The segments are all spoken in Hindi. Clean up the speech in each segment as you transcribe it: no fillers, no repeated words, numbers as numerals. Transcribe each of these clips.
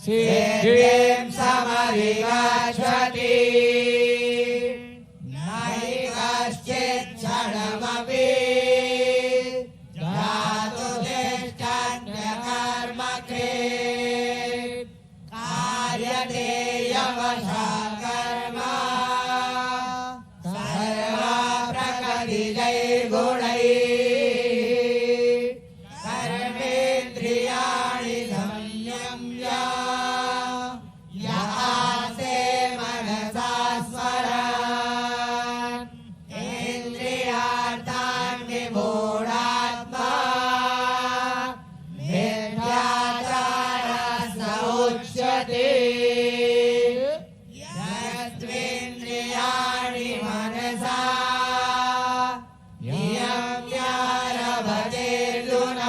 सिद्धिं समधिगच्छति नहि कश्चित् क्षणमपि जातु तिष्ठन्यकर्मकृत् कार्यते यवशः कर्म सर्वा प्रकृतिजैर्गुणैः कर्मेन्द्रियाणि संयम्य यासे मनसा स्मरन् इन्द्रियार्थान् विमूढात्मा मिथ्याचारः स उच्यते यस्त्वेन्द्रियाणि मनसा नियम्यारभतेऽर्जुन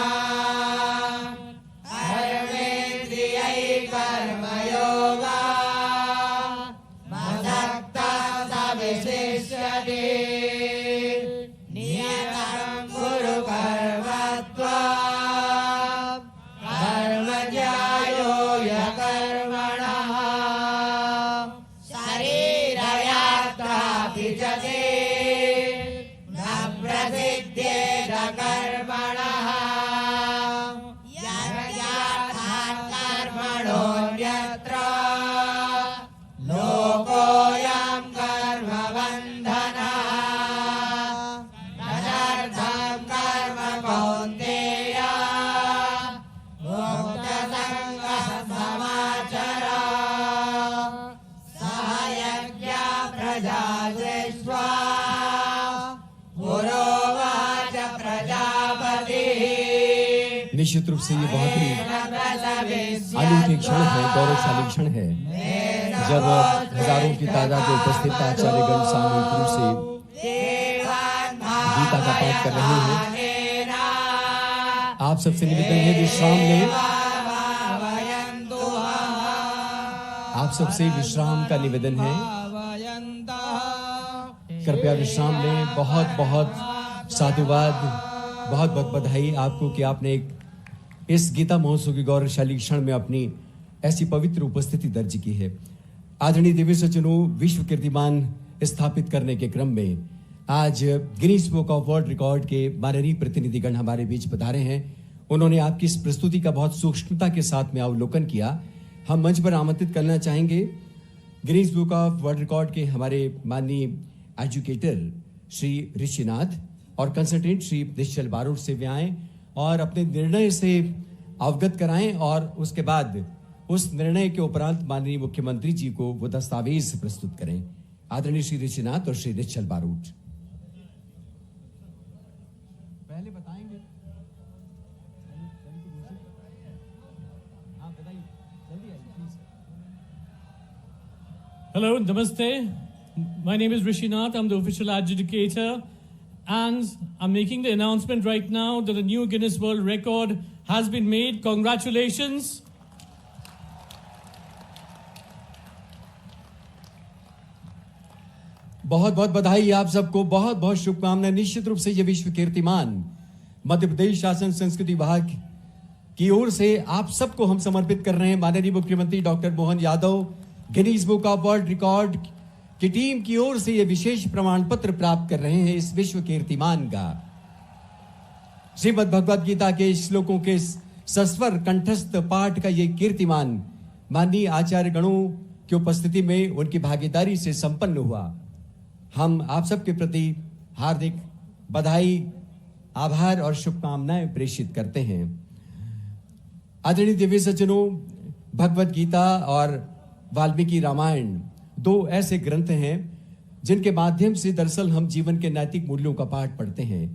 कर्मेन्द्रियैः कर्मयोगा मदक्तः स विशिष्यते नियतं कुरु कर्मत्वं कर्मज्ञायो यकर्मणः शरीरयात्रापि च ते न प्रसिद्ध्येत कर्मणः यज्ञार्थात् कर्मणोऽन्यत्र लोकोऽयं कर्मबन्धनः तदर्थं कर्म कौन्तेय मुक्तसङ्गः समाचर सह यज्ञा प्रजा सृष्ट्वा पुरोवाच प्रजापतिः। निश्चित रूप से ये बहुत ही अनूठी क्षण है, गौरवशाली क्षण है जब हजारों की तादाद में उपस्थित आचार्यगण सामूहिक रूप से गीता का पाठ कर रहे हैं। आप सबसे निवेदन है विश्राम लें। आप सबसे विश्राम का निवेदन है, कृपया विश्राम लें। बहुत बहुत साधुवाद, बहुत बहुत बधाई आपको कि आपने इस गीता महोत्सव की गौरवशाली क्षण में अपनी ऐसी पवित्र उपस्थिति दर्ज की है। आदरणीय दिव्य सज्जनों, विश्व कीर्तिमान स्थापित करने के क्रम में आज Guinness book of world record के माननीय प्रतिनिधिगण हमारे बीच पधारे हैं। उन्होंने आपकी इस प्रस्तुति का बहुत सूक्ष्मता के साथ में अवलोकन किया। हम मंच पर आमंत्रित करना चाहेंगे Guinness book of world record के हमारे माननीय एजुकेटर श्री ऋषिनाथ और कंसल्टेंट श्री निश्चल बारोट से वे आएं और अपने निर्णय से अवगत कराएं और उसके बाद उस निर्णय के उपरांत माननीय मुख्यमंत्री जी को वो दस्तावेज प्रस्तुत करें। आदरणीय श्री ऋषिनाथ और श्री निश्चल बारोट पहले बताएंगे। Hello, namaste. My name is Rishinath. I'm the official adjudicator. And I'm making the announcement right now that a new Guinness World Record has been made. Congratulations. बहुत बहुत बधाई आप सबको, बहुत बहुत शुभकामनाएं। निश्चित रूप से ये विश्व कीर्तिमान मध्य प्रदेश शासन संस्कृति विभाग की ओर से आप सबको हम समर्पित कर रहे हैं। माननीय मुख्यमंत्री doctor Mohan Yadav, Guinness book of world record की टीम की ओर से ये विशेष प्रमाण पत्र प्राप्त कर रहे हैं इस विश्व कीर्तिमान का। श्रीमद् भगवद गीता के श्लोकों के सस्वर कंठस्थ पाठ का ये कीर्तिमान माननीय आचार्य गणों की उपस्थिति में उनकी भागीदारी से संपन्न हुआ। हम आप सबके प्रति हार्दिक बधाई, आभार और शुभकामनाएं प्रेषित करते हैं। आदरणीय दिव्य सज्जनों, भगवद गीता और वाल्मीकि रामायण दो ऐसे ग्रंथ हैं जिनके माध्यम से दरअसल हम जीवन के नैतिक मूल्यों का पाठ पढ़ते हैं।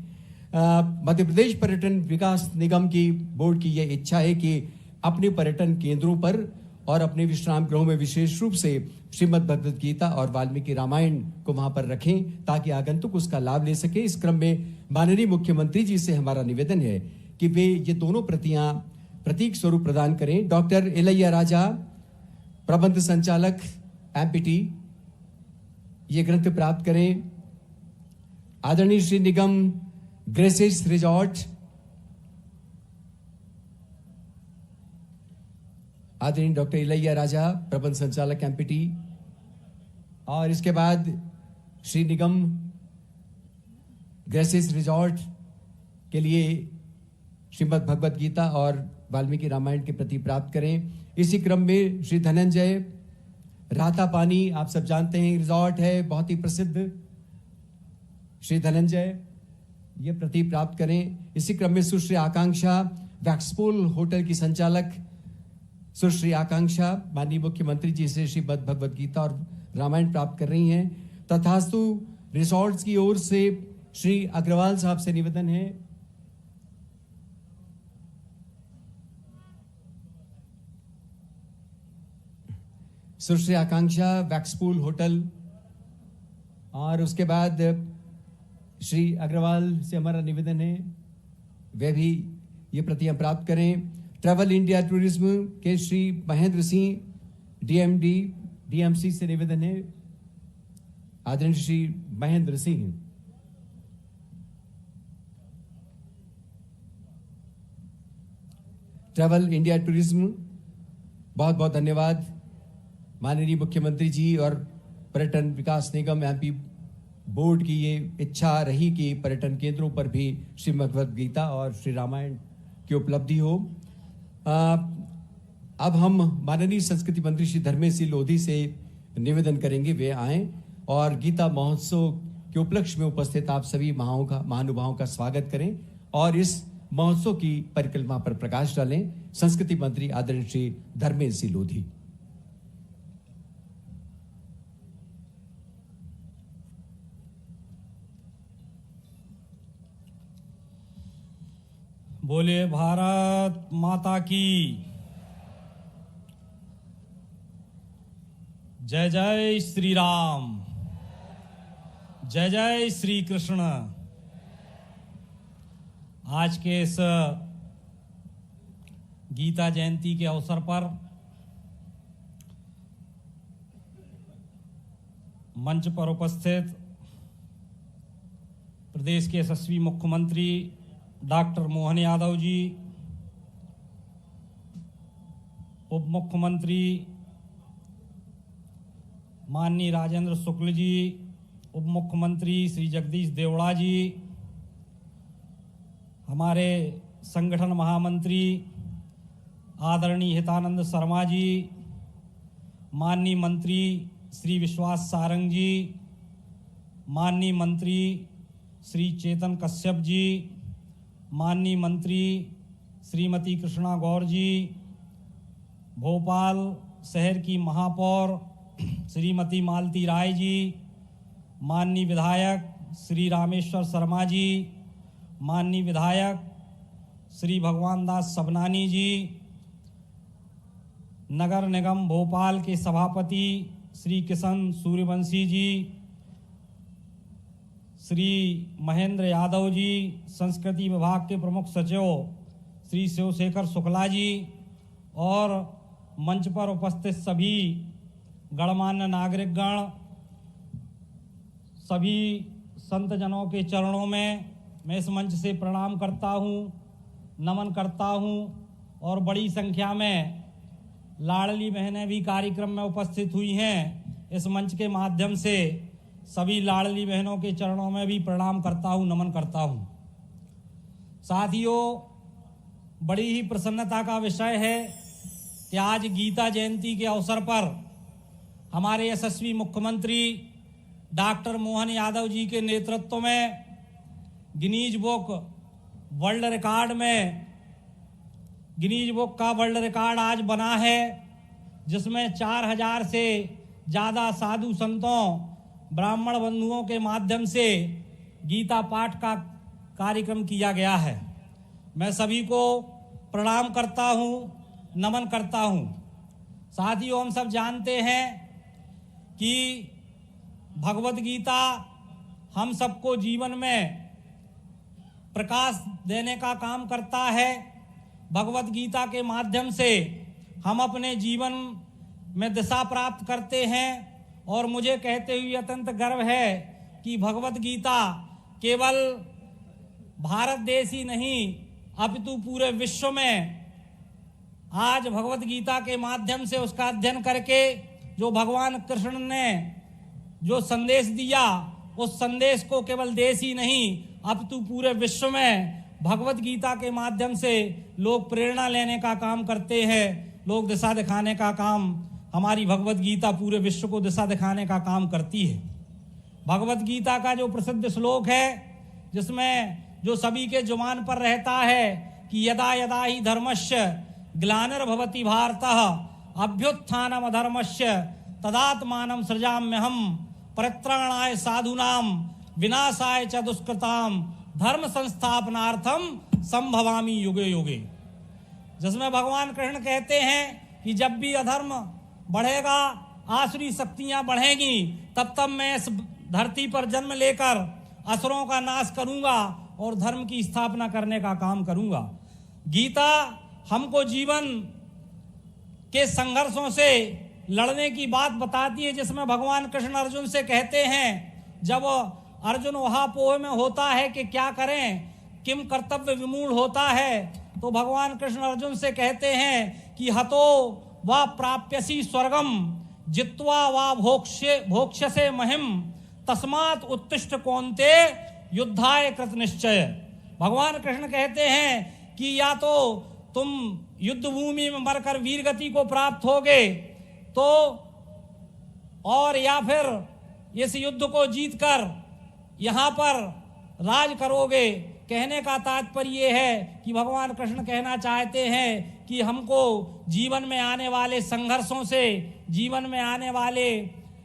मध्य प्रदेश पर्यटन विकास निगम की बोर्ड की यह इच्छा है कि अपने पर्यटन केंद्रों पर और अपने विश्राम गृहों में विशेष रूप से श्रीमद् भगवद गीता और वाल्मीकि रामायण को वहां पर रखें ताकि आगंतुक उसका लाभ ले सके। इस क्रम में माननीय मुख्यमंत्री जी से हमारा निवेदन है कि वे ये दोनों प्रतियां प्रतीक स्वरूप प्रदान करें। डॉक्टर इलैया राजा, प्रबंध संचालक एमपीटी, ये ग्रंथ प्राप्त करें। आदरणीय श्री निगम ग्रेसेस रिजॉर्ट, आदरणीय डॉक्टर इलैया राजा, प्रबंध संचालक एमपीटी, और इसके बाद श्री निगम ग्रेसेस रिजॉर्ट के लिए श्रीमद् भगवत गीता और वाल्मीकि रामायण की प्रति प्राप्त करें। इसी क्रम में श्री धनंजय राता पानी, आप सब जानते हैं रिजॉर्ट है बहुत ही प्रसिद्ध, श्री धनंजय ये प्रति प्राप्त करें। इसी क्रम में सुश्री आकांक्षा वैक्सपूल होटल की संचालक सुश्री आकांक्षा माननीय मुख्यमंत्री जी से श्रीमद् भगवत गीता और रामायण प्राप्त कर रही हैं। तथास्तु रिसोर्ट्स की ओर से श्री अग्रवाल साहब से निवेदन है सुश्री आकांक्षा वैक्सपूल होटल, और उसके बाद श्री अग्रवाल से हमारा निवेदन है वे भी ये प्रतियां प्राप्त करें। ट्रैवल इंडिया टूरिज्म के श्री महेंद्र सिंह डीएमडी डीएमसी से निवेदन है आदरणीय Shri Mahendra Singh. Travel India tourism, बहुत बहुत धन्यवाद। माननीय मुख्यमंत्री जी और पर्यटन विकास निगम एमपी बोर्ड की ये इच्छा रही कि पर्यटन केंद्रों पर भी श्री भगवत गीता और श्री रामायण की उपलब्धि हो। अब हम माननीय संस्कृति मंत्री श्री धर्मेश सिंह लोधी से निवेदन करेंगे वे आएं और गीता महोत्सव के उपलक्ष्य में उपस्थित आप सभी महानुभावों का स्वागत करें और इस महोत्सव की परिक्रमा पर प्रकाश डालें। संस्कृति मंत्री आदरणीय श्री धर्मेश सिंह लोधी। बोले भारत माता की जय। जय श्री राम, जय जय श्री कृष्ण। आज के इस गीता जयंती के अवसर पर मंच पर उपस्थित प्रदेश के यशस्वी मुख्यमंत्री डॉक्टर मोहन यादव जी, उप मुख्यमंत्री माननीय राजेंद्र शुक्ल जी, उप मुख्यमंत्री श्री जगदीश देवड़ा जी, हमारे संगठन महामंत्री आदरणीय हितानंद शर्मा जी, माननीय मंत्री श्री विश्वास सारंग जी, माननीय मंत्री श्री चेतन कश्यप जी, माननीय मंत्री श्रीमती कृष्णा गौर जी, भोपाल शहर की महापौर श्रीमती मालती राय जी, माननीय विधायक श्री रामेश्वर शर्मा जी, माननीय विधायक श्री भगवान दास सबनानी जी, नगर निगम भोपाल के सभापति श्री किशन सूर्यवंशी जी, श्री महेंद्र यादव जी, संस्कृति विभाग के प्रमुख सचिव श्री शिवशेखर शुक्ला जी और मंच पर उपस्थित सभी गणमान्य नागरिकगण, सभी संत जनों के चरणों में मैं इस मंच से प्रणाम करता हूँ, नमन करता हूँ और बड़ी संख्या में लाडली बहनें भी कार्यक्रम में उपस्थित हुई हैं। इस मंच के माध्यम से सभी लाडली बहनों के चरणों में भी प्रणाम करता हूँ, नमन करता हूँ। साथियों, बड़ी ही प्रसन्नता का विषय है कि आज गीता जयंती के अवसर पर हमारे यशस्वी मुख्यमंत्री डॉक्टर मोहन यादव जी के नेतृत्व में गिनीज बुक वर्ल्ड रिकॉर्ड में गिनीज बुक का वर्ल्ड रिकॉर्ड आज बना है, जिसमें 4000 से ज़्यादा साधु संतों ब्राह्मण बंधुओं के माध्यम से गीता पाठ का कार्यक्रम किया गया है। मैं सभी को प्रणाम करता हूँ, नमन करता हूँ। साथियों, हम सब जानते हैं कि भगवत गीता हम सबको जीवन में प्रकाश देने का काम करता है। भगवत गीता के माध्यम से हम अपने जीवन में दिशा प्राप्त करते हैं और मुझे कहते हुए अत्यंत गर्व है कि भगवत गीता केवल भारत देश ही नहीं अपितु पूरे विश्व में आज भगवत गीता के माध्यम से उसका अध्ययन करके जो भगवान कृष्ण ने जो संदेश दिया, उस संदेश को केवल देश ही नहीं अपितु पूरे विश्व में भगवत गीता के माध्यम से लोग प्रेरणा लेने का काम करते हैं, लोग दिशा दिखाने का काम, हमारी भगवत गीता पूरे विश्व को दिशा दिखाने का काम करती है। भगवत गीता का जो प्रसिद्ध श्लोक है, जिसमें जो सभी के जुबान पर रहता है कि यदा यदा ही धर्मस्य ग्लानिर्भवति भारतः अभ्युत्थानम अधर्मस्य तदात्मानं सृजाम्यहम् परित्राणाय साधूनां विनाशाय च दुष्कृतां धर्म संस्थापनार्थम संभवामि युगे युगे। जिसमें भगवान कृष्ण कहते हैं कि जब भी अधर्म बढ़ेगा, आसुरी शक्तियां बढ़ेंगी, तब तब मैं इस धरती पर जन्म लेकर असुरों का नाश करूंगा और धर्म की स्थापना करने का काम करूंगा। गीता हमको जीवन के संघर्षों से लड़ने की बात बताती है, जिसमें भगवान कृष्ण अर्जुन से कहते हैं, जब अर्जुन वहापोह में होता है कि क्या करें, किम कर्तव्य विमूढ़ होता है, तो भगवान कृष्ण अर्जुन से कहते हैं कि हतो वा प्राप्यसी स्वर्गम जित्वा वा भोक्ष्यसे महिम तस्मात् उत्तिष्ठ कौन्ते युद्धाय कृत निश्चय। भगवान कृष्ण कहते हैं कि या तो तुम युद्ध भूमि में मरकर वीर गति को प्राप्त होगे, तो और या फिर इस युद्ध को जीतकर यहाँ पर राज करोगे। कहने का तात्पर्य ये है कि भगवान कृष्ण कहना चाहते हैं कि हमको जीवन में आने वाले संघर्षों से, जीवन में आने वाले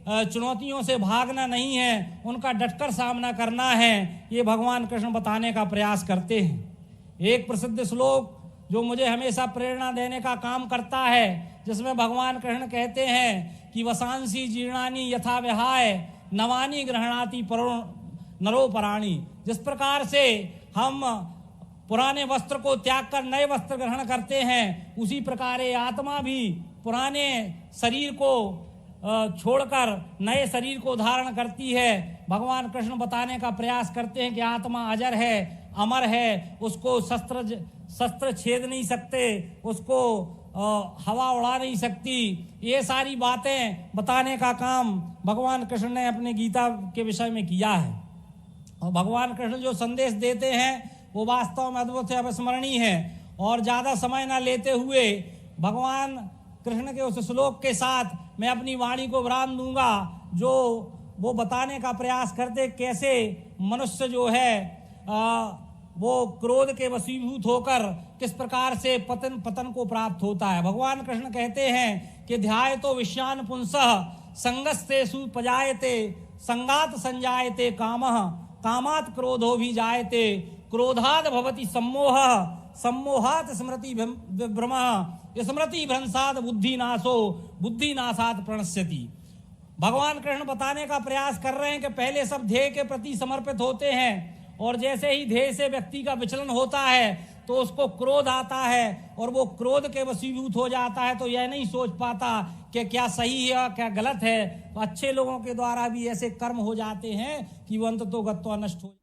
चुनौतियों से भागना नहीं है, उनका डटकर सामना करना है। ये भगवान कृष्ण बताने का प्रयास करते हैं। एक प्रसिद्ध श्लोक जो मुझे हमेशा प्रेरणा देने का काम करता है, जिसमें भगवान कृष्ण कहते हैं कि वसांसी जीर्णानि यथा विहाय नवानि गृह्णाति नरोपराणि। जिस प्रकार से हम पुराने वस्त्र को त्याग कर नए वस्त्र ग्रहण करते हैं, उसी प्रकार ये आत्मा भी पुराने शरीर को छोड़कर नए शरीर को धारण करती है। भगवान कृष्ण बताने का प्रयास करते हैं कि आत्मा अजर है, अमर है, उसको शस्त्र छेद नहीं सकते, उसको हवा उड़ा नहीं सकती। ये सारी बातें बताने का काम भगवान कृष्ण ने अपने गीता के विषय में किया है। और भगवान कृष्ण जो संदेश देते हैं वो वास्तव में अद्भुत है, अविस्मरणीय है। और ज़्यादा समय ना लेते हुए भगवान कृष्ण के उस श्लोक के साथ मैं अपनी वाणी को विराम दूंगा, जो वो बताने का प्रयास करते कैसे मनुष्य जो है वो क्रोध के वशीभूत होकर किस प्रकार से पतन को प्राप्त होता है। भगवान कृष्ण कहते हैं कि ध्याय तो विषयान पुंसः संगस्तेषु पजायते संगात संजायते कामः कामात् क्रोधो भी जायते क्रोधाद भवति सम्मोहः सम्मोहात् स्मृति भ्रमः स्मृति भ्रंसाद बुद्धिनाशो बुद्धिनाशात् प्रणश्यति। भगवान कृष्ण बताने का प्रयास कर रहे हैं कि पहले सब ध्येय के प्रति समर्पित होते हैं, और जैसे ही ध्येय से व्यक्ति का विचलन होता है तो उसको क्रोध आता है, और वो क्रोध के वशीभूत हो जाता है, तो यह नहीं सोच पाता कि क्या सही है क्या गलत है। तो अच्छे लोगों के द्वारा भी ऐसे कर्म हो जाते हैं कि वो अंततोगत्वा नष्ट हो